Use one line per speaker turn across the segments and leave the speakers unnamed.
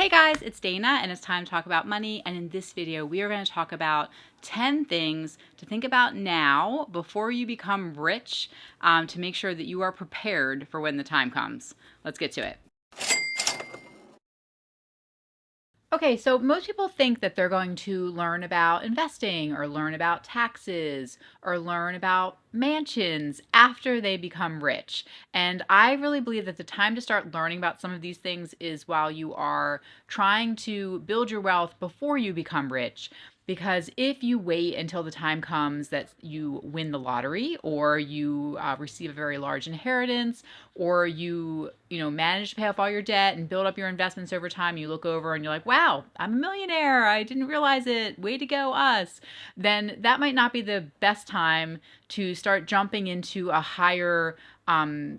Hey guys, it's Dana and it's time to talk about money, and in this video we are going to talk about 10 things to think about now before you become rich, to make sure that you are prepared for when the time comes. Let's get to it. Okay, so most people think that they're going to learn about investing or learn about taxes or learn about mansions after they become rich. And I really believe that the time to start learning about some of these things is while you are trying to build your wealth before you become rich. Because if you wait until the time comes that you win the lottery, or you receive a very large inheritance, or you manage to pay off all your debt and build up your investments over time, you look over and you're like, wow, I'm a millionaire, I didn't realize it, way to go us, then that might not be the best time to start jumping into a higher level,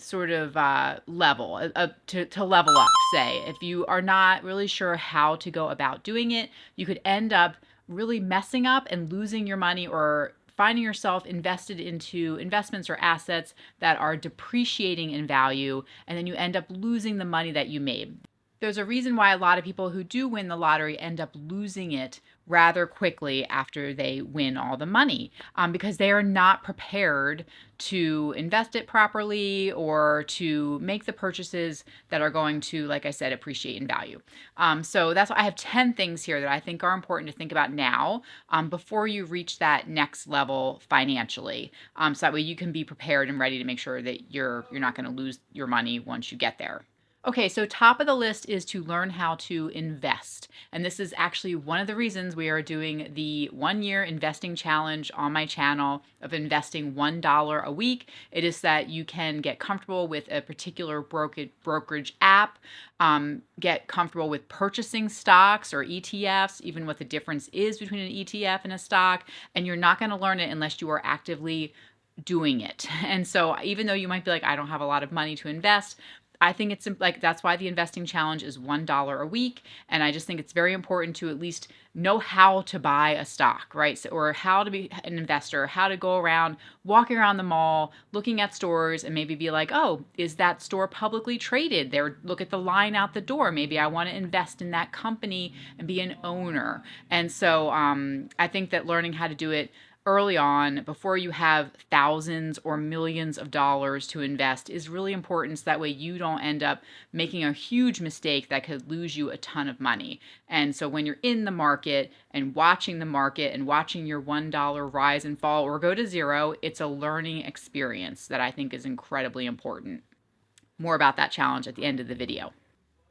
to level up. Say, if you are not really sure how to go about doing it, you could end up really messing up and losing your money, or finding yourself invested into investments or assets that are depreciating in value, and then you end up losing the money that you made. There's a reason why a lot of people who do win the lottery end up losing it rather quickly after they win all the money, because they are not prepared to invest it properly or to make the purchases that are going to, like I said, appreciate in value. So that's why I have 10 things here that I think are important to think about now, before you reach that next level financially. So that way you can be prepared and ready to make sure that you're not going to lose your money once you get there. Okay, so top of the list is to learn how to invest. And this is actually one of the reasons we are doing the 1-year investing challenge on my channel of investing $1 a week. It is that you can get comfortable with a particular brokerage app, get comfortable with purchasing stocks or ETFs, even what the difference is between an ETF and a stock, and you're not going to learn it unless you are actively doing it. And so even though you might be like, I don't have a lot of money to invest, I think it's like, that's why the investing challenge is $1 a week. And I just think it's very important to at least know how to buy a stock, right? So, or how to be an investor, how to go around, walking around the mall, looking at stores, and maybe be like, oh, is that store publicly traded? There, look at the line out the door. Maybe I want to invest in that company and be an owner. And so I think that learning how to do it early on, before you have thousands or millions of dollars to invest, is really important, so that way you don't end up making a huge mistake that could lose you a ton of money. And so when you're in the market and watching your $1 rise and fall or go to zero, it's a learning experience that I think is incredibly important. More about that challenge at the end of the video.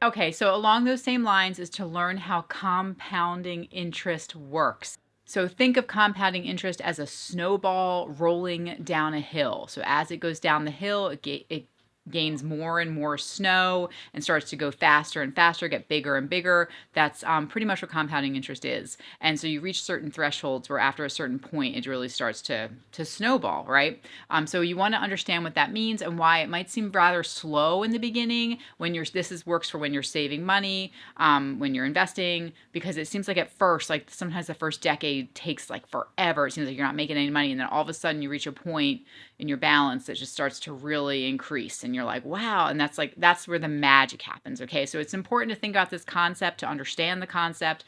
Okay, so along those same lines is to learn how compounding interest works. So think of compounding interest as a snowball rolling down a hill. So as it goes down the hill, it gains more and more snow and starts to go faster and faster, get bigger and bigger. That's pretty much what compounding interest is. And so you reach certain thresholds where after a certain point, it really starts to snowball, right? So you want to understand what that means and why it might seem rather slow in the beginning when works for when you're saving money, when you're investing, because it seems like at first, like sometimes the first decade takes like forever. It seems like you're not making any money. And then all of a sudden you reach a point in your balance that just starts to really increase, and you're like, wow. And that's where the magic happens. Okay, so it's important to think about this concept, to understand the concept,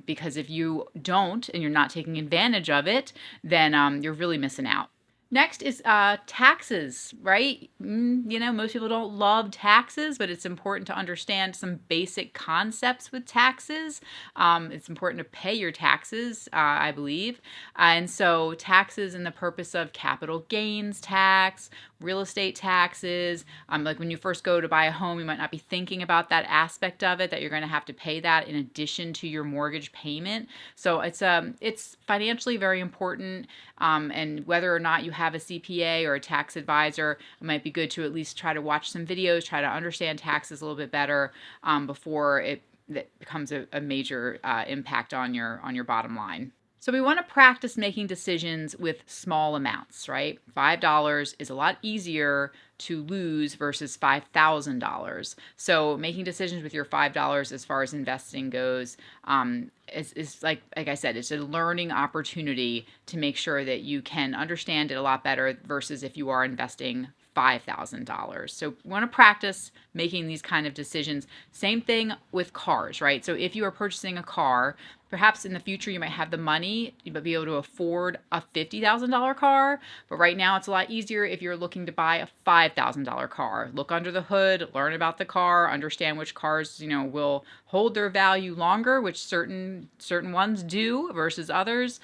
because if you don't and you're not taking advantage of it, then you're really missing out. Next is taxes, right? Most people don't love taxes, but it's important to understand some basic concepts with taxes. It's important to pay your taxes, I believe. And so taxes in the purpose of capital gains tax, real estate taxes. Like when you first go to buy a home, you might not be thinking about that aspect of it, that you're going to have to pay that in addition to your mortgage payment. So it's financially very important. And whether or not you have a CPA or a tax advisor, it might be good to at least try to watch some videos, try to understand taxes a little bit better, before that becomes a major impact on your bottom line. So we want to practice making decisions with small amounts, right? $5 is a lot easier to lose versus $5,000. So making decisions with your $5 as far as investing goes, is like I said, it's a learning opportunity to make sure that you can understand it a lot better versus if you are investing $5,000. So we want to practice making these kind of decisions. Same thing with cars, right? So if you are purchasing a car, perhaps in the future you might have the money, but be able to afford a $50,000 car. But right now it's a lot easier if you're looking to buy a $5,000 car. Look under the hood, learn about the car, understand which cars, will hold their value longer, which certain ones do versus others.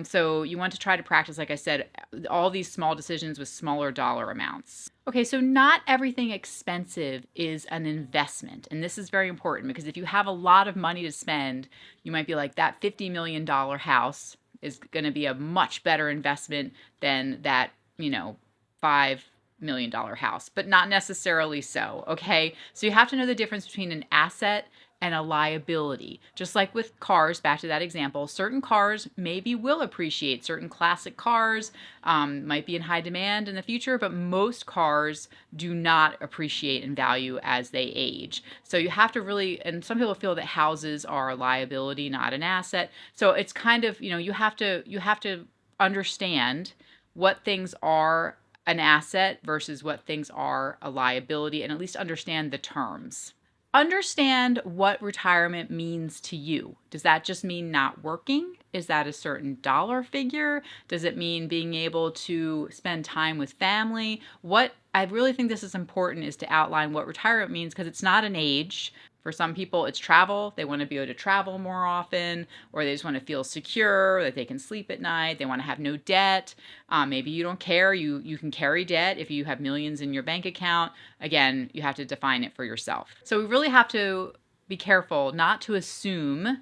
So you want to try to practice, like I said, all these small decisions with smaller dollar amounts. Okay, so not everything expensive is an investment. And this is very important because if you have a lot of money to spend, you might be like, that $50 million house is going to be a much better investment than that, $5 million house, but not necessarily so. Okay, so you have to know the difference between an asset and a liability. Just like with cars, back to that example, certain cars maybe will appreciate. Certain classic cars might be in high demand in the future, but most cars do not appreciate in value as they age. So you have to really, and some people feel that houses are a liability, not an asset. So it's kind of, you have to understand what things are an asset versus what things are a liability, and at least understand the terms. Understand what retirement means to you. Does that just mean not working? Is that a certain dollar figure? Does it mean being able to spend time with family? What I really think this is important is to outline what retirement means, because it's not an age. For some people, it's travel. They want to be able to travel more often, or they just want to feel secure, that they can sleep at night. They want to have no debt. Maybe you don't care. You can carry debt if you have millions in your bank account. Again, you have to define it for yourself. So we really have to be careful not to assume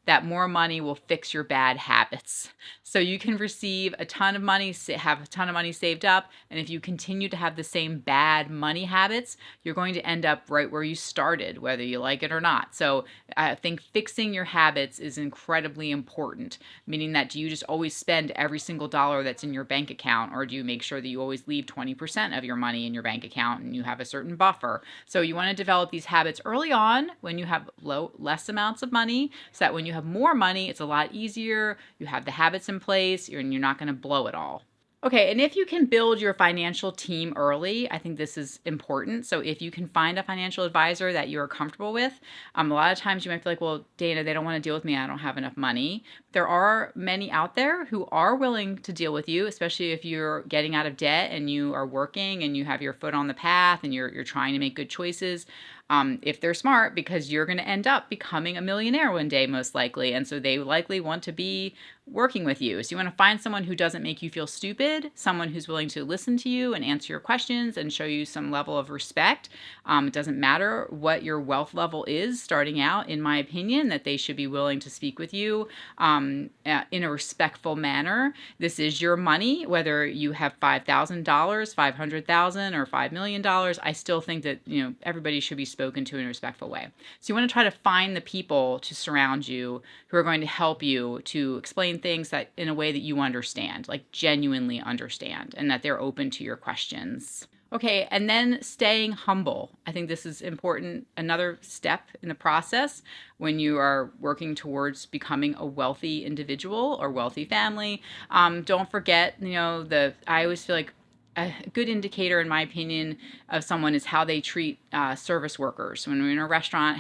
that more money will fix your bad habits. So you can receive a ton of money, have a ton of money saved up, and if you continue to have the same bad money habits, you're going to end up right where you started, whether you like it or not. So I think fixing your habits is incredibly important, meaning that do you just always spend every single dollar that's in your bank account, or do you make sure that you always leave 20% of your money in your bank account and you have a certain buffer? So you want to develop these habits early on when you have less amounts of money, so that when you have more money, it's a lot easier. You have the habits in place, and you're not going to blow it all. Okay, and if you can build your financial team early, I think this is important. So if you can find a financial advisor that you're comfortable with, a lot of times you might feel like, well, Dana, they don't want to deal with me. I don't have enough money. There are many out there who are willing to deal with you, especially if you're getting out of debt and you are working and you have your foot on the path and you're trying to make good choices. If they're smart, because you're going to end up becoming a millionaire one day, most likely. And so they likely want to be working with you. So you want to find someone who doesn't make you feel stupid, someone who's willing to listen to you and answer your questions and show you some level of respect. It doesn't matter what your wealth level is starting out, in my opinion, that they should be willing to speak with you in a respectful manner. This is your money, whether you have $5,000, $500,000, or $5 million. I still think that everybody should be spoken to in a respectful way. So you want to try to find the people to surround you who are going to help you to explain things that in a way that you understand, like genuinely understand, and that they're open to your questions. Okay, and then staying humble. I think this is important. Another step in the process when you are working towards becoming a wealthy individual or wealthy family. Don't forget, I always feel like a good indicator, in my opinion, of someone is how they treat service workers. When we're in a restaurant,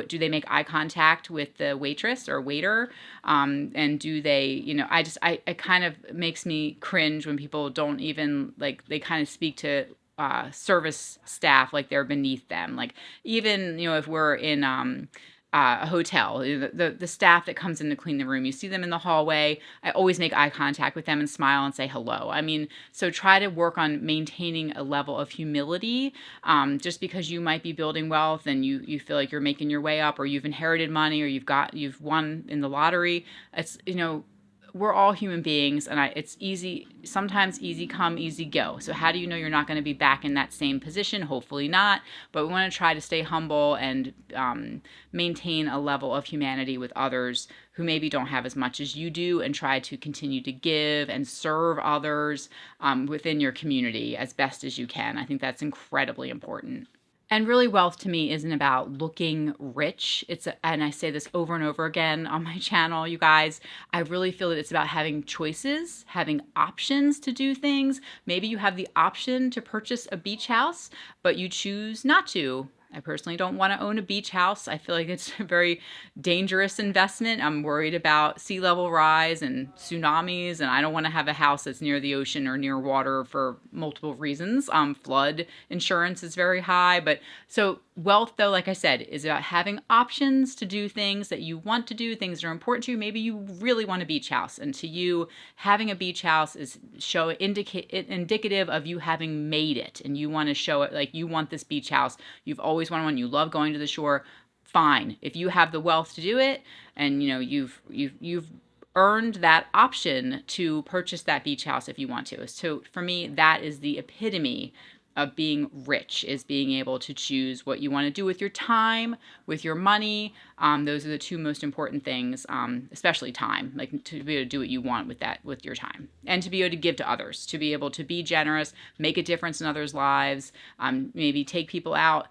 do they make eye contact with the waitress or waiter? And do they, it kind of makes me cringe when people don't even, they kind of speak to service staff like they're beneath them. Like, even, if we're in a hotel, the staff that comes in to clean the room, you see them in the hallway, I always make eye contact with them and smile and say hello. So try to work on maintaining a level of humility. Just because you might be building wealth and you feel like you're making your way up, or you've inherited money, or you've won in the lottery, it's, we're all human beings, and it's easy, sometimes easy come, easy go. So how do you know you're not going to be back in that same position? Hopefully not, but we want to try to stay humble and maintain a level of humanity with others who maybe don't have as much as you do, and try to continue to give and serve others within your community as best as you can. I think that's incredibly important. And really, wealth to me isn't about looking rich. And I say this over and over again on my channel, you guys. I really feel that it's about having choices, having options to do things. Maybe you have the option to purchase a beach house, but you choose not to. I personally don't want to own a beach house. I feel like it's a very dangerous investment. I'm worried about sea level rise and tsunamis, and I don't want to have a house that's near the ocean or near water for multiple reasons. Flood insurance is very high. But so wealth, though, like I said, is about having options to do things that you want to do, things that are important to you. Maybe you really want a beach house, and to you, having a beach house is indicative of you having made it, and you want to show it like you want this beach house. You've always wanted one. You love going to the shore. Fine, if you have the wealth to do it, and you've earned that option to purchase that beach house if you want to. So for me, that is the epitome of being rich, is being able to choose what you want to do with your time, with your money. Those are the two most important things, especially time, like to be able to do what you want with your time, and to be able to give to others, to be able to be generous, make a difference in others' lives, maybe take people out,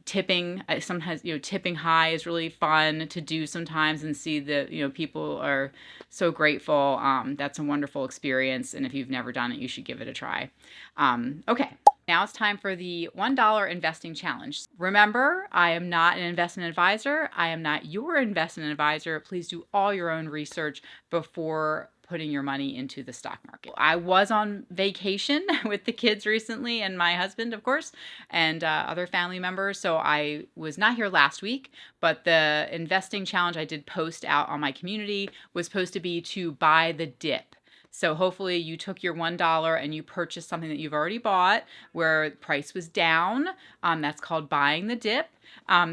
tipping. Sometimes, tipping high is really fun to do sometimes, and see that, people are so grateful. That's a wonderful experience. And if you've never done it, you should give it a try. Okay. Now it's time for the $1 investing challenge. Remember, I am not an investment advisor. I am not your investment advisor. Please do all your own research before putting your money into the stock market. I was on vacation with the kids recently, and my husband, of course, and other family members. So I was not here last week, but the investing challenge I did post out on my community was supposed to be to buy the dip. So hopefully you took your $1 and you purchased something that you've already bought where price was down. That's called buying the dip.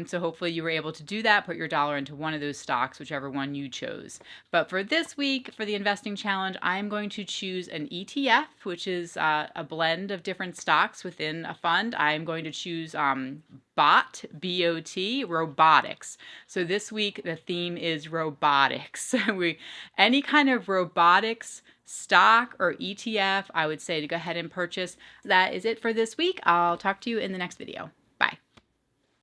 So hopefully you were able to do that, put your dollar into one of those stocks, whichever one you chose. But for this week, for the investing challenge, I'm going to choose an ETF, which is a blend of different stocks within a fund. I'm going to choose BOT, B-O-T, robotics. So this week, the theme is robotics. Any kind of robotics stock or ETF, I would say to go ahead and purchase. That is it for this week. I'll talk to you in the next video.